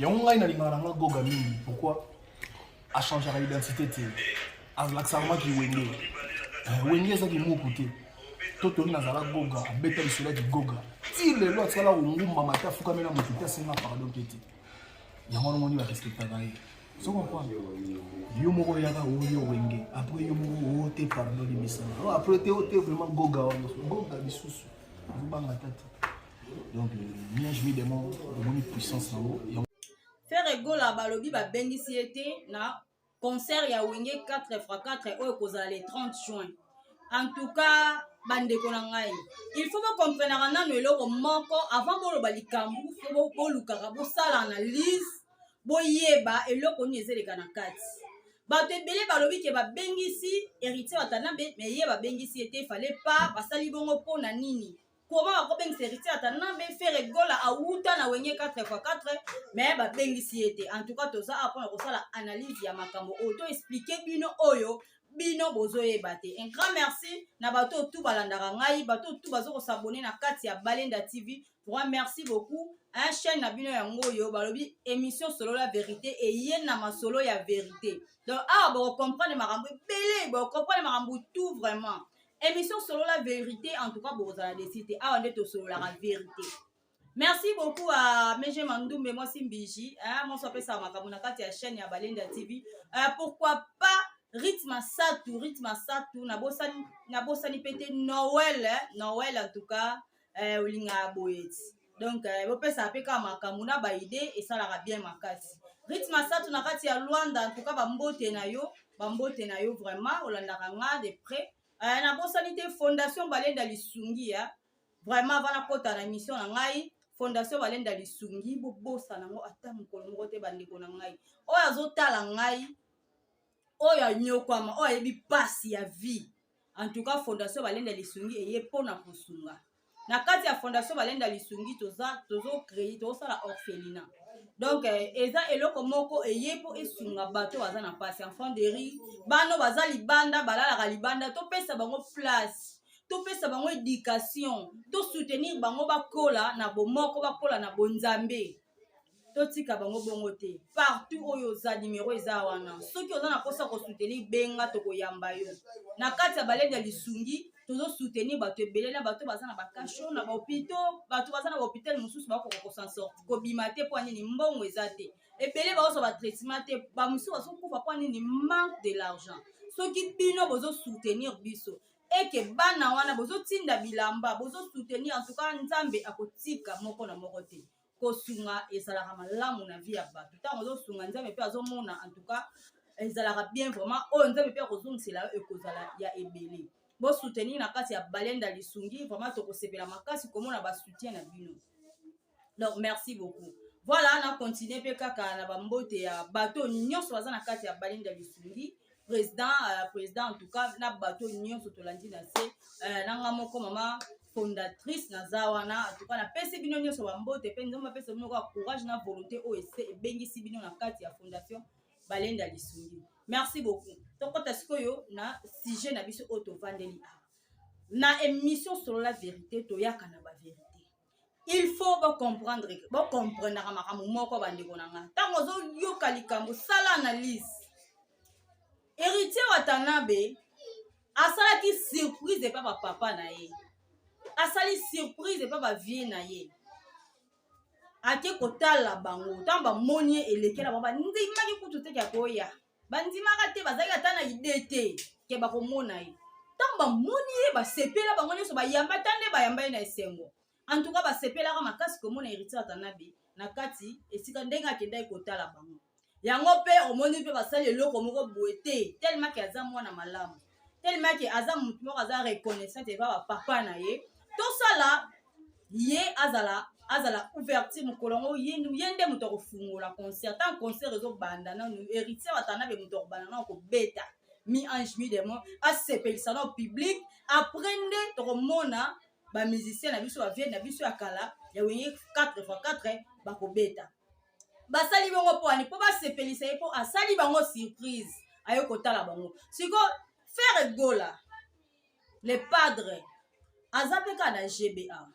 Il y a un gars qui a Goga mingi. Pourquoi? A changé l'identité. A l'accent qui Wenge. Wenge ça qui m'a coûté. Toto ni nazala Goga. A bêta isolé de Goga. Tire les lois ça là où m'a maté à fouka mena motuta c'est ma pardon petit. Il y a un moment où il va respecter la vie. Tu comprends? Yo moko yaka oyo Wenge. Après yo moko ote pardon de bisana. Après te ote vraiment Goga. Goga bisusu. Banga tati. Donc, je me demande de puissance là-haut. Faire Gola balobi ba bengisi été na concert ya Wenge 4x4 oyo kozala le 30 juin. En tout cas, bande konangai. Il faut que comprendre nano eloko moko avant boloba likambu, faut bolukaka bo sala analyse, boyeba eloko ni ezeleka na kati. Bato ebele balobi ke ba bengisi héritier watanabe mais ye ba bengisi été fallait pas basali bongo pona nini. Comment va bien héritier watanabe faire Gola a wuta na Wenge 4x4 mais ba bengisi été. En tout cas tout ça après on sala analyse ya makambo auto expliquer bino oyo bino bozoye bate. Un grand merci na bato tout balandaka ngai, bato tout bazo s'abonner na kati ya Balenda TV. Vraiment merci beaucoup. Un chaîne na bino yango yo balobi émission solo la vérité et yen na ma solo ya vérité. Donc bon comprendre marambo belé, bon comprendre marambo tout vraiment. Émission solo la vérité en tout cas bon za décider on est solo la vérité. Merci beaucoup à Meje Mandoum et moi Simbiji. Moi s'appelle ça makambo na kati ya chaîne ya Balenda TV. Pourquoi pas Rythme Satu na bosani pété Noël en tout cas olinga boyeti. Donc bopé ça pe ka makambo na ba idée et ça la bien makasi. Rythme Satu na kati ya Luanda en tout cas bambote na yo vraiment olanda nga de près. Na bosani te Fondation Balenda Lisungi ya. Vraiment vala kota na mission na ngai Fondation Balenda Lisungi bo bossa nango ata mokolo moko te bandeko na ngai. Oyo azotala ngai oyo nyokwama oyo yebi pasi ya vie. En tout cas Fondation Balenda Lisungi eye pona kosunga. Na kati ya Fondation Balenda Lisungi tozo créer tozo la orphelinat. Donc eza eloko moko eye po esunga bato baza na pasi enfant de riz bano baza libanda balala libanda to pesa bango place. To pesa bango éducation to soutenir bango bakola na bomoko bakola na bonzambe. Totika bango bongo te partout oyo za numéro eza wana soki oza na posa ko soutenir benga to koyamba yo na kati ya Balenda Lisungi tozo soutenir bato ebele na bato baza na bakasho na hôpital bato baza na hôpital mususu bako ko s'en sortir ko bimate po nini mbongo eza te ebele ba so ba traitement te ba mususu baso kufa po nini manque de l'argent soki bino bozo soutenir biso eke bana wana bozo tinda bilamba bozo soutenir en tout cas nzambe akotika moko na moko te kosunga ezalaka malamu na vie ya bato ntango ozosunga nzambe mpe azomona en tout cas ezalaka bien vraiment oyo nzambe mpe akozongisela yo ekozala ya ebele bosoutenir na kati ya Balenda Lisungi vraiment tokosepela makasi komona basoutien na bino. Donc merci beaucoup. Voilà na continue mpe kaka na bambote ya bato nyonso baza na kati ya Balenda Lisungi président en tout cas na bato nyonso tolandi na se nanga moko mama fondatrice na zawana en tout cas na pese bino nyonso bambote pe nzomba pese bino kwa courage na volonté o ebengisi bino na kati ya Fondation Balenda Lisungi. Merci beaucoup. Tokota sikoyo na sujet na biso auto vandeli na émission sur la vérité toyaka na ba vérité. Il faut comprendre na makambo moko bandeko nanga tango zo yoka likambo sala analyse. Héritier Watanabe asalaki surprise et pas papa na ye. Asali surprise et pas vie na ye. Ake kotala bango tamba moni elekela baba ndimaki kutu te ya koya. Bandimaka te bazali atana idée te ke bakomona ye. Tamba moni ye ba sepela bango nyoso ba yamba tande ba yamba na esengo. En tout cas ba sepela ka makasi komona Héritier Watanabe na kati esika ndenga kenda kotala bango. Yango pe omoni pe basali eloko moko boete tellement que aza mwana malamu tellement que aza mutu moko aza reconnaissant te ba papa na ye to sala ye azala ouverture mukolongo yende mutu kofungola concert tant concert ezo banda na Héritier Watanabe mutu kobana na ko beta mi ange mi démon a sepelisa na public aprendre to komona ba musicien na biso ba vie na biso ya kala ya Wenge 4x4 ba ko beta basali bango po ani po basepelisa ye po asali bango surprise ayo kotala bango siko faire Gola le padre azapeka na GBA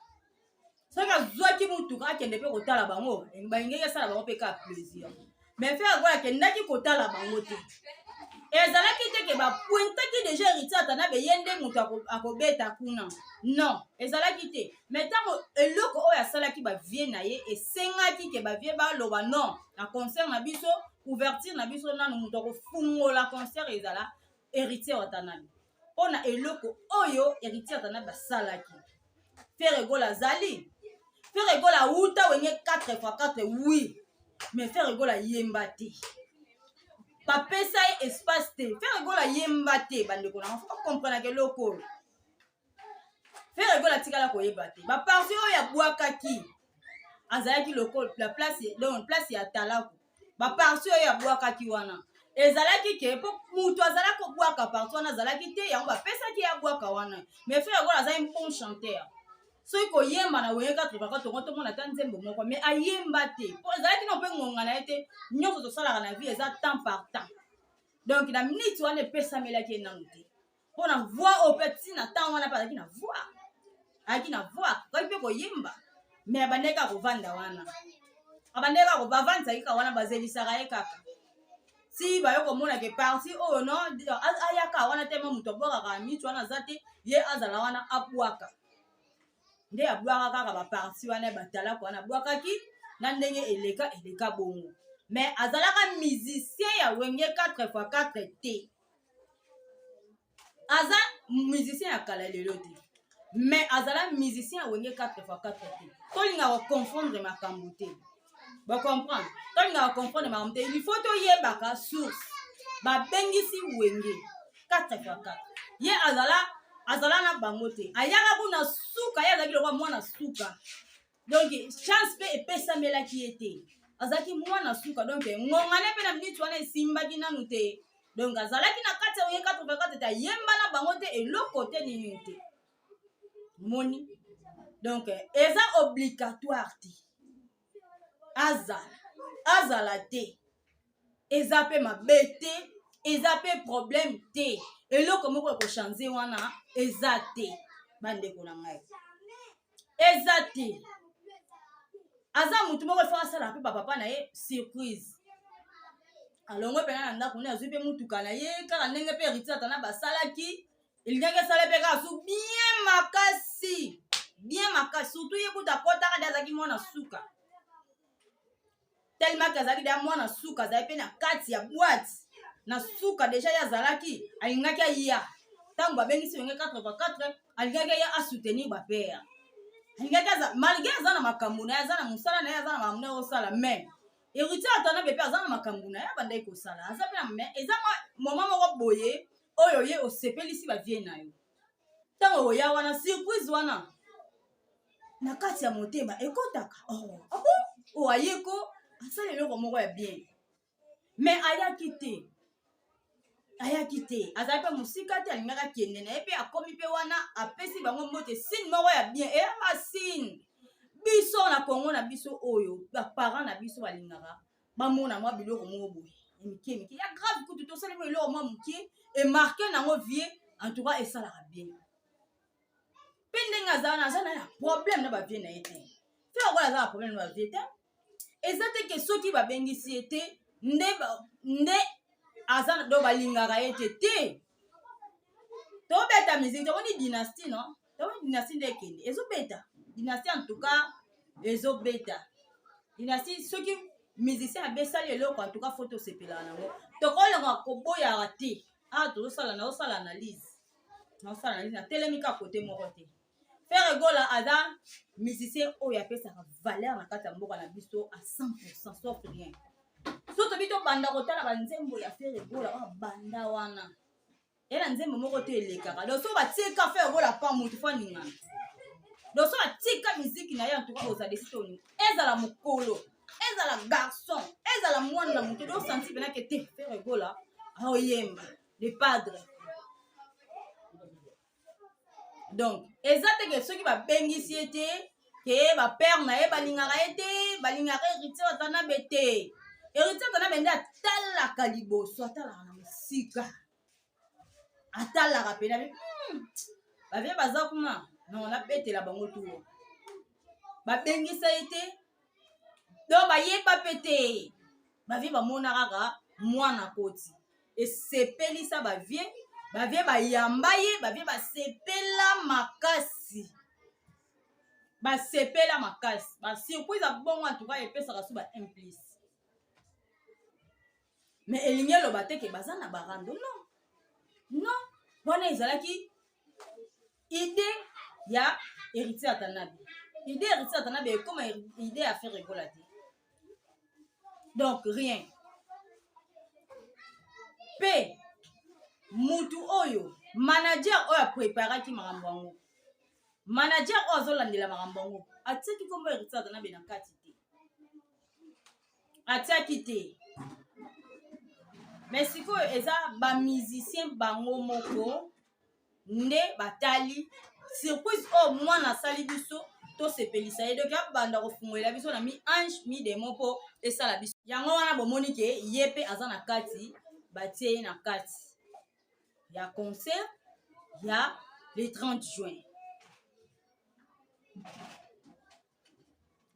soki azwaki mutuka akende mpe kotala bango balingaki asala bango mpe ka plaisir mais frère Gola akendaki kotala bango te ezalaki te ke bapointaki déjà héritier atana beye nde moto akobeta kuna non ezalaki te mais ntango eloko oyo asalaki bavie na ye esengaki ke bavie baloba non na concert na biso ouverture na biso nanu moto akofungola concert ezala héritier watanabe mpona eloko oyo héritier watanabe basalaki frère Gola azali frère Gola auta wenge 4x4 oui mais frère Gola yemba te bapesa ye espace te frère Gola yemba te bandeko na faut comprendre ke loko frère Gola tikala koyeba te baparti oyo abwakaki azalaki lokolo la place donc place ya talako baparti oyo abwakaki wana ezalaki ke po mutu azalaki kobwaka parti wana azalaki te yango bapesaki ye abwaka wana mais frère Gola azali bon chanteur soki koyemba na wenge 4 tongo tomona ata nzembo moko mais ayemba te po ezalaki na mpe ngonga na ye te nyonso tosalaka na vie eza temps par temps donc na minute wana epesamelaki ye nanu te mpona voi oyo mpe ntina temps wana mpe azalaki na voi kaki mpe koyemba mais abandeki kaka kovanda wana abandeki kaka bavandisaki kaka wana bazelisaka ye kaka si bayo komona ke parti oyo no ayaka wana te ma moto abwakaka minute wana aza te ye azala wana abwaka nde abwaka kaka baparti wana batalako wana abwakaki na ndenge eleka bongo mais azalaka musicien ya wenge 4x4 te aza musicien ya kala lelo te mais azala musicien ya wenge 4x4 te tolingaka confondre makambo te bacomprendre tolingaka confondre makambo te il faut toyebaka source babengisi wenge 4x4 ye azala na bango te ayaka kuna suka ye azalaki lokwa mwana suka donc chance mpe epesamelaki ye te azalaki mwana suka donc ngongane mpe na minute wana esimbaki nanu te donc azalaki na kati ya oye 4x4 te ayemba na bango te eloko te nini te moni donc eza obligatoire te azala te eza mpe mabe te eza mpe problème te eloko moko ekochange wana eza te bandeko na ngai eza te aza mutu moko efo asala mpe bapapa na ye surprise alongo mpena na ndako nde azwi mpe mutuka na ye kaka ndenge mpe héritier atana basalaki elingaki esala mpe kaka su bien makasi surtout ye kuta akotaka nde azalaki mwana suka tellement ke azalaki deya mwana suka azali mpe na kati ya boite na suka deja ye azalaki alingaki aya ntango babengisi wenge 4x4 alingaki aya asoutenir bapere alingaki malgré aza na makambo na ye aza na mosala na ye aza na makambo na ye osala mais héritier atana bepe aza na makambo na ye abandaki kosala aza mpe na mais eza moma moko boye oyo ye osepelisi bavie na yo ntango oya wana surprise wana na kati ya motema ekotaka oyo ayeko asala eloko moko ya bien mais ayaki te azali mpe mosika te alingaki akende na ye mpe akomi mpe wana apesi bango mbote sine moko ya bien eyanga sine biso na kongo na biso oyo baparent na biso balingaka bamona mwa biloko moko boye mike ya grave kutu tosalemi eloko mwa moke emarke nango vie en tout cas esalaka bien mpe ndenge aza na problème na bavie na ye te fe okola aza na problème na bavie te eza te ke soki babengisi ye te nde aza do balingaka ye te tobeta musique tomoni dynastie non tomoni dynastie nde ekende ezobeta dynastie en tout cas ezobeta dynastie soki musicien abesali eloko en tout cas faut tosepelaka nango tokolonga koboyaka te tozosala analyse na telemi ka kote moko te frère Gola aza musicien oyo apesaka valeur na kati ya mboka na biso à 100% sauf rien so tobi tobanda kotala banzembo ya frère Gola oyo banda wana ena nzembo moko te elekaka donc so batika frère Gola pa mutu fo ningana donc so batika miziki na ye en tout cas ozalisi toni ezala mokolo ezala garçon ezala mwana na moto do senti penake te frère Gola aoyemba le padre donc eza te ke soki babengisi ye te ke bapere na ye balingaka ye te balingaka héritier watanabe te héritier watanabe nde atalaka liboso atalaka na mosika atalaka pena bavie baza kuna non nabetela bango tour babengisa ye te donc bayeba pe te bavie bamona kaka mwana koti esepelisa bavie bayamba ye bavie basepela makasi basurprise abongo antuka epesaka so baimplice mais elingi eloba te ke baza na barando non wana ezalaki ide ya héritier Atanabe ekoma ide ya faire rigola te donc rien pe mutu oyo manager oyo apreparaki makambo yango manager oyo azolandela makambo yango atiaki kombo héritier Atanabe na kati te atiaki te mais sikoyo eza bamusicien bango moko nde batali surprise oyo mwana asali biso tosepelisa ye donc abanda kofungolela biso na mi ange mi demo mpo esala biso yango wana bomoni ke ye mpe aza na kati batie ye na kati ya concert ya le 30 juin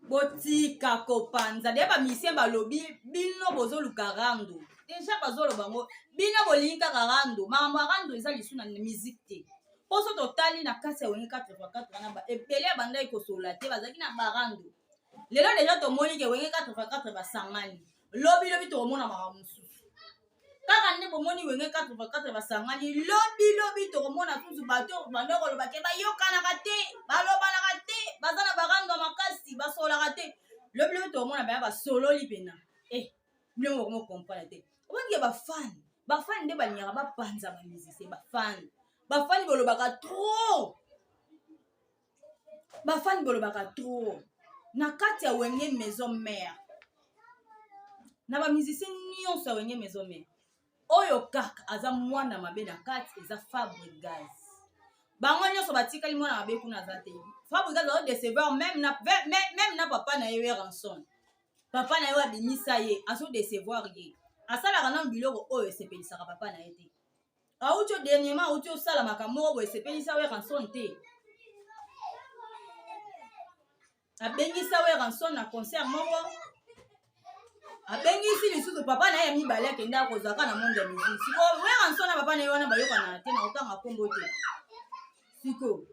botika kopanza de bamisien balobi bino bozoluka rando deja bazoloba ngo bino bolingi kaka rando makambo ya rando eza lisu na musique te mpo so totali na kati ya wengi 4x4 wana ebele abandaki kosolola te bazalaki na barando lelo deja tomoni ke wengi 4x4 basangani lobi tokomona makambo mosusu kaka nde bomoni wengi 4x4 basangani lobi tokomona susu bato bandokoloba ke bayokanaka te balobanaka te baza na barando makasi basololaka te lobi tokomona baya basololi pena bino mokomo comprendre te obonge bafani nde balingaka bapanza bamusicien bafani bolobaka trop na kati ya wenge maison mère na bamusicien nyonso ya wenge maison mère oyo kaka aza mwana mabe na kati eza Fabregas bango nyonso batikali mwana mabe kuna aza te Fabregas azo décevoir même na papa na ye ranson papa na ye abimisa ye azo décevoir ye asalaka na biloko oyo esepelisaka papa na ye te auti dernièrement auti osala makambo moko boye esepelisa we ranson te abengisa we ranson na concert moko abengisi lisusu papa na ye ya mibale akende akozwaka na monde ya musique siko we ranson na papa na ye wana bayokana te na kotanga kombo te siko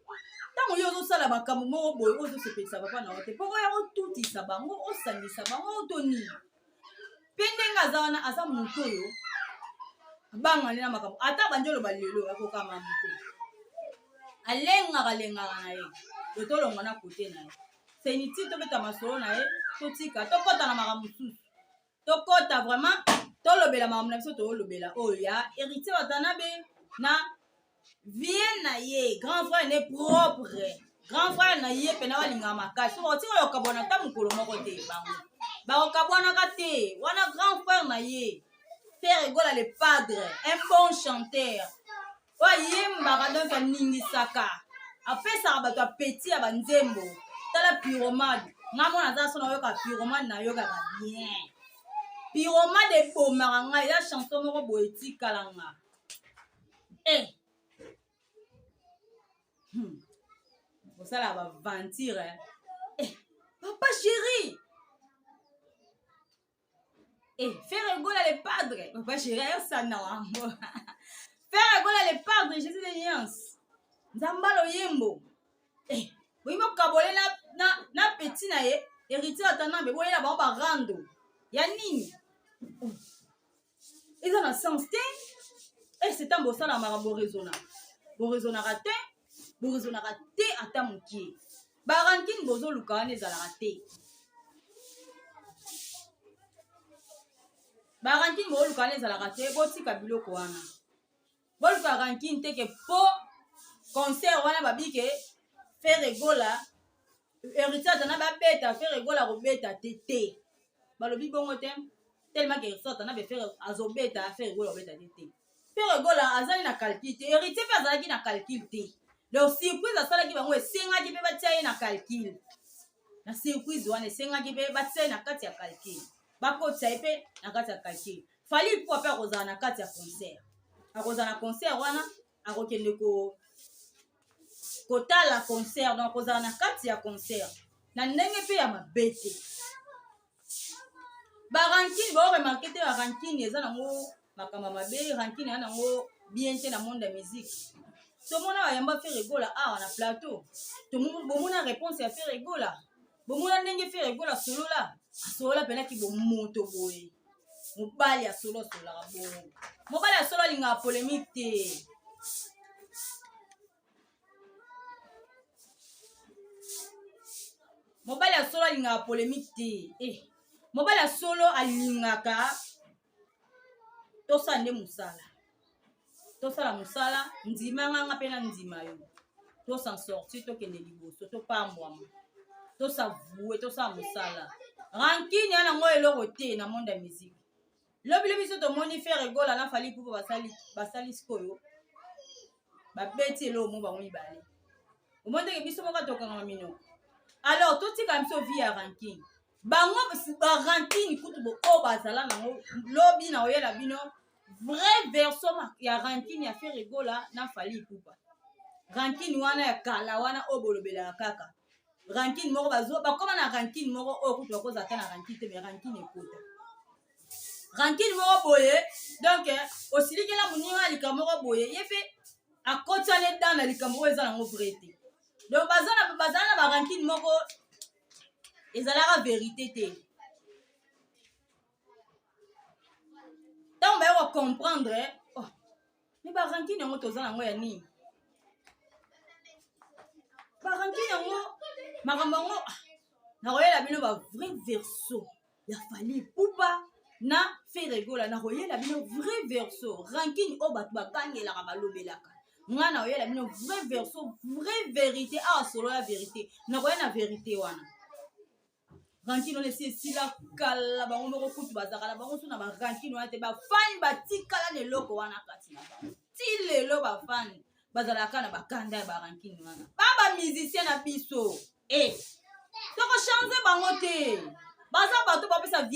ntango yo ozosala makambo moko boye ozosepelisa papa na yo te mpo oya otutisa bango osangisa bango otoni mpe ndenge aza wana aza moto oyo abangani na makambo ata banjoloba lelo akokama mote alengaka na ye totolongwa na kote na ye seniti tobeta masolo na ye totika tokɔta na makambo mosusu tokɔta vraiment tolobela makambo na biso toolobela oyo ya héritier Watanabe na vie na ye grand frère ne propre grand frère na ye pena balingaka makasi so bakotika yokabwana ata mokolo moko te bango bakokabwanaka te wana grand frère na ye Faire Rigola le padre un bon chanteur oyo ayembaka donc aningisaka apesaka bato apeti ya banzembo tala pyromade nga mona aza so nayoka pyromade nayokaka bien pyromade ebomaka ngai eza chanson moko boye etikalanga osalaka baventure papa chéri Faire Rigola le padre papa chéri ayosana wango Faire Rigola le padre Jésus de Nyans nzambalo yembo boyimo kabole na petit na ye héritier Watanabe boyela bango barando ya nini eza na sens te c'est un bosala makambo boraisonnaka te ata mokie barankine bozoluka wana ezalaka te barankine boluka wana ezalaka te botika biloko wana boluka rankine te ke po concert wana babike Faire Rigola héritier Watanabe abeta Faire Rigola kobeta te balobi bongo te tellement que héritier Watanabe azobeta Faire Rigola kobeta te Faire Rigola azali na calcul te héritier mpe azalaki na calcul te donc surprise asalaki bango esengaki mpe batia ye na calcul na surprise wana esengaki mpe batia ye na kati ya calcul bakotisa ye mpe na kati ya calcul fali mpo ape akozala na kati ya concert akozala na concert wana akokende kotala concert donc akozala na kati ya concert na ndenge pe ya mabete ba rankine ba remarquer te ba rankine eza nango makamba mabe rankine eza nango bien te na monde ya musique tomona bayamba faire egola awa na plateau bomona réponse ya faire egola bomona ndenge faire egola solola asolola penaki bomoto boye mobali asololaka bongo mobali asolo alingaka polémique te mobali asolo alingaka polémique te mobali asolo alingaka tosala nde mosala tosala mosala ndima nganga mpe na ndima yo tosan sorti tokende liboso topambwama tosavue tosala mosala rankine ya nango eloko te na monde ya musique lobi biso tomoni faire egola na fali pupo basali sikoyo babeti eloko mo bango mibale omondeke biso moko tokangama minoko alors totika biso vie ya rankine bango barankine kutu oyo bazala nango lobi na oyela bino vrai verso ya rankine ya faire egola na fali pupa rankine wana ya kala wana oyo bolobelaka kaka rankine moko bakoma na rankine moko oyo kutu bakoza ata na rankine te mais rankine ekota rankine moko boye donc osilikela moninga ya likambo moko boye ye mpe akotane dan na likambo oyo eza nango vrai te donc bazala na barankine moko ezalaka vérité te ntango bayaka comprendre me barankine yango toza nango ya nini barankine yango makambo yango nakoyela bino ba vrai verso ya fali pupa na faire egola nakoyela bino vrai verso rankine oyo bato bakangelaka balobelaka nga nakoyela bino vrai verso vrai vérité awa solo ya vérité nakoya na vérité wana rankine wana esi esila kala bango moko kutu bazalaka na bango so na barankine wana te bafani batikala na eloko wana kati na bango ti lelo bafani bazalaka na bakanda ya barankine wana bamusicien na biso tokochange bango te baza bato bapesa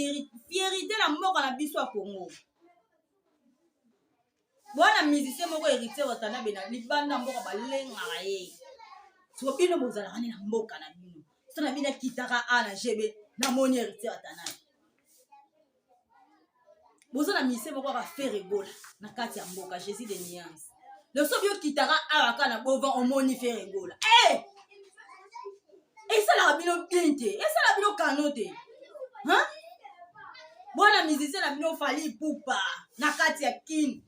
fierité na mboka na biso ya Congo bwana musicien moko héritier watana bena libanda mboka balengaka ye soko bino bozalaka ne na mboka na bino so na bino kitaka a na gb na moni héritier watana boza na musicien moko aka faire egola na kati ya mboka Jésus de Niance le so bio kitaka awa kana bovan omoni faire egola esalaka bino bien te esala bino kano te bwana musicien na bino fali pupa na kati ya kini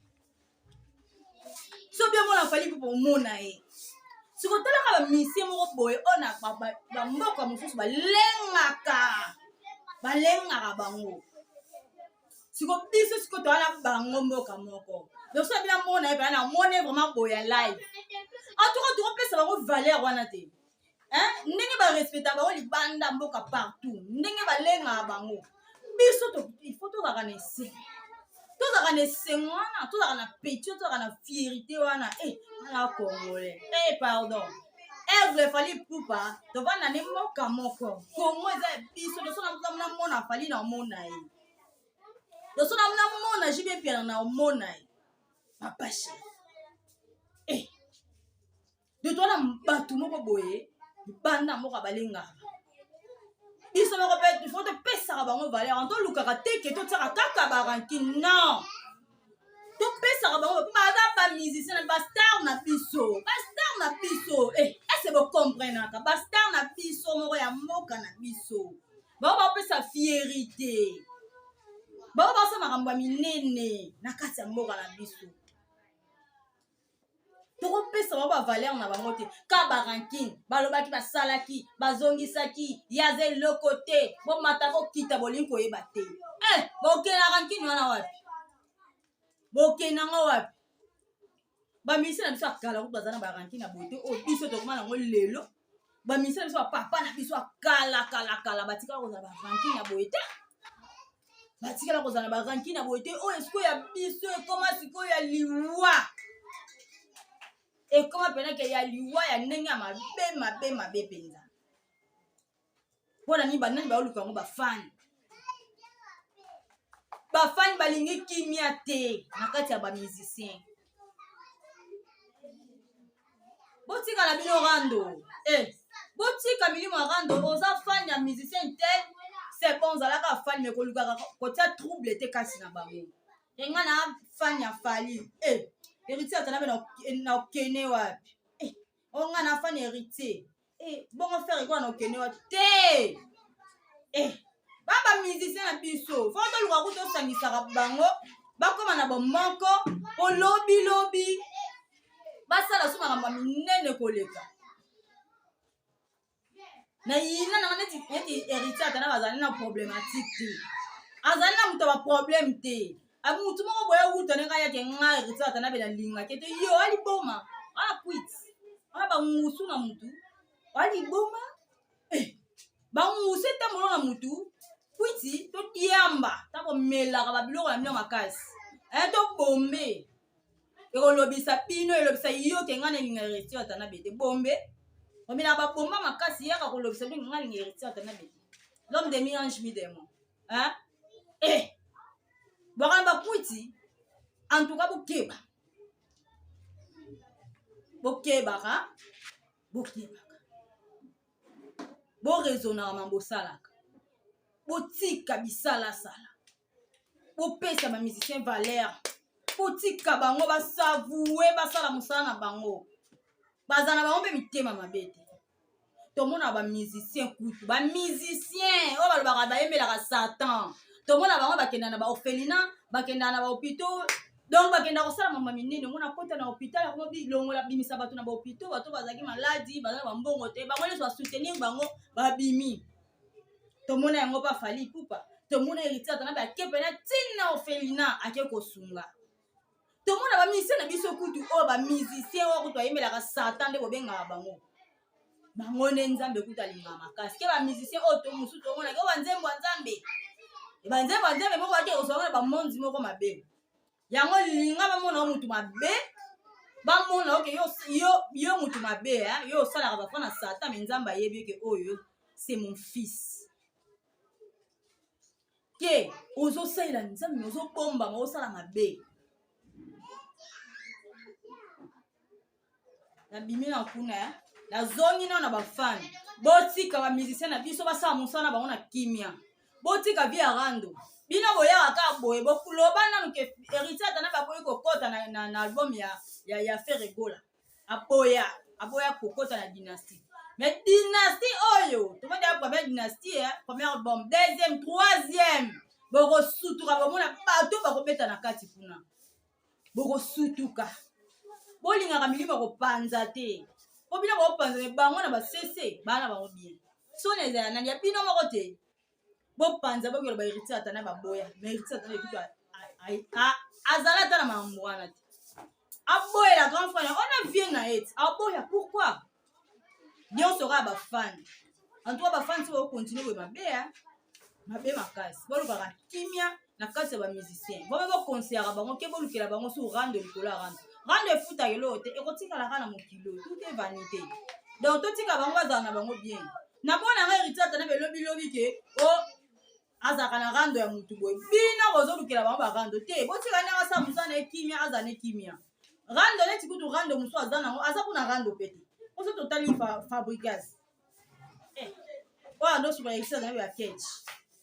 so bien mona fali pupa omona ye sikotalaka bamusicien moko boye oyo na bamboka mosusu balengaka bango siko biso siko towana bango mboka moko donc so bina mona ye bana mona vraiment boya live en tout cas tokopesa bango valeur wana te ndenge barespecta bango libanda mboka partout ndenge balengaka bango biso il faut tozalaka na esengo tozalaka na esengo wana tozalaka na peti tozalaka na fierité wana wana congolais pardon Evre fali pupa tovanda ne mboka moko Congo eza biso loso na mona fali na mona ye loso na mona jibe piana na mona ye papa chéri de toi na bato moko boye banda moko balengaka biso moko pe faut topesaka bango valeur tolukaka teke totiaka kaka barankine non topesaka bango mpo baza bamusicien bastar na biso ese bocomprenaka bastar na biso moko ya mboka na biso bango bapesa fierité bango basa makambo ya minene na kati ya mboka na biso tokopesa bango bavaleur na bango te ka barankine balobaki basalaki bazongisaki yaza eloko te bomata bokita bolingi koyeba te bokena rankine wana wapi bokenango wapi bamusicien na biso akala kutu baza na barankine na bote oyo biso tokoma nango lelo bamusicien na biso bapapa na biso akala batikala kozala barankine ya boye te batikala kozala barankine ya boye te oyo sikoyo ya biso ekoma sikoyo ya liwa ekoma penake ya liwa ya ndenge ya mabe mpenza mpona nini banani baoluka yango bafani balingi kimia te na kati ya bamusicien botikala bino rando botika milimo rando oza fan ya musicien tel c'est bon zalaka fan me kolukaka kotia trouble te kasi na bango enga na fan ya Fally héritier atanabe na okene wapi onga na fan héritier bongo faire quoi na okene wapi te baba musicien na biso fo toluka kuta osangisaka bango bakoma na bomoko olobi basala so makambo minene koleka na yina na neti héritier atana bazali na problématique te azali na muto ba problème te abu mutu moko boye wuto ne kaya ke nga héritier atana be na linga ke te yo ali boma ala quit ala ba musu na mutu ali boma ba musu te molo na mutu quiti to tiamba ta ko mela ka ba biloko na mino makasi to bombe ekolobisa pino elobisa yo ke nga ne linga héritier atana be te bombe omina ba bomba makasi yaka kolobisa bino nga linga héritier atana be l'homme de mi-ange mi-démon bakana bakwiti en tout cas bokebaka boraisonnaka bosalaka botika bisalasala bopesa bamusicien valeur botika bango basavoue basala mosala na bango baza na bango mpe mitema mabe te tomona bamusicien kutu bamusicien oyo balobaka bayembelaka satan tomona bango bakenda na baorphelinat bakenda na bahôpitaux donc bakenda kosala mama minene omona kota na hôpital yango bilongola bimisa bato na bahôpitaux bato bazalaki maladi baza na bambongo te bango nyonso basoutenir bango babimi tomona yango pa Fally Ipupa tomona héritier atana bakepena ntina orphelinat ake kosunga tomona bamusicien na biso kutu oyo bamusicien oyo kutu bayembelaka satan nde bobengaka bango nde nzambe kutu alingaka makasi ke bamusicien oyo to mosusu tomonaki oyo banzembo ya nzambe moko bake kosonga na bamonzi moko mabe yango linga bamona o mutu mabe bamona oke yo mutu mabe yo osalaka bafra na satan me nzambe ayebi ke oyo c'est mon fils ke ozosalela nzambe ozobombama osala mabe nabimi na kuna nazongi nao na bafani botika bamusicien na biso basala mosala na bango na kimia botika via rando bino boyaka kaka boye bokuloba nanu ke héritier atana baboyi kokota na album ya Ferregola aboya kokota na dynastie mais dynastie oyo tomoni ya première dynastie premier album deuxième troisième bokosutuka bomona bato bakobeta na kati kuna bokosutuka bolingaka milimo kopanza te po bino bopanza me bango na basese bana bango bien so na ezala nani ya bino moko te bopanza bokelo ba héritier atana baboya mais héritier atana ekutu azala ata na mambo wana te aboya la grand frère on a vie na et aboya pourquoi nyonso kaka bafani en tout cas bafani so bokontinue boye mabe makasi bolukaka kimia na kati ya bamusicien bobe bokonseyaka bango ke bolukela bango so rando likolo ya rando efutaka eloko te ekotikalaka na mokilo tout est vanité donc totika bango bazala na bango bien na bona nga héritier atana belobilobi ke azalaka na rando ya mutu boye bino bozolukela bango barando te botika ndenge asala mosa na ekimia aza na ekimia rando neti kutu rando mosu aza nango aza kuna rando pe te oso totali fabricage oyo andosuka héritier atana be ya ketch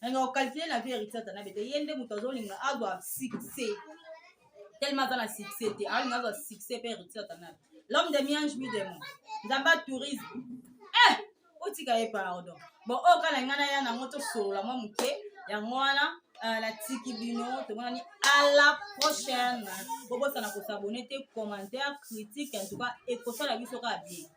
nanga okalkule na vie héritier atana be te ye nde moto azolinga azwa succès tellement aza na succès te alinga azwa succès mpe héritier atana be l'homme de mi-ange mi-démon nzamba tourisme otika ye pardon bon oyo kala nga na ya nango tosolola mwa moke yango wana natiki bino tomonani à la prochaine bobosana kosabone te commentaire critique en tout cas ekosala biso kaka bien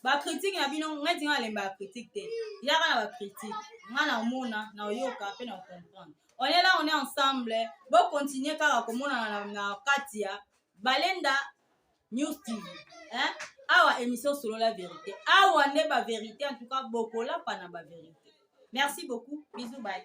bacritique na bino ngati nga alemba ya critique te yaka na bacritique nga na omona na oyoka mpe na ocomprendre on est là on est ensemble bocontinue kaka komonana na kati ya Balenda News TV awa émission selon la vérité awa nde ba vérité en tout cas bokola pa na ba vérité merci beaucoup bisous bye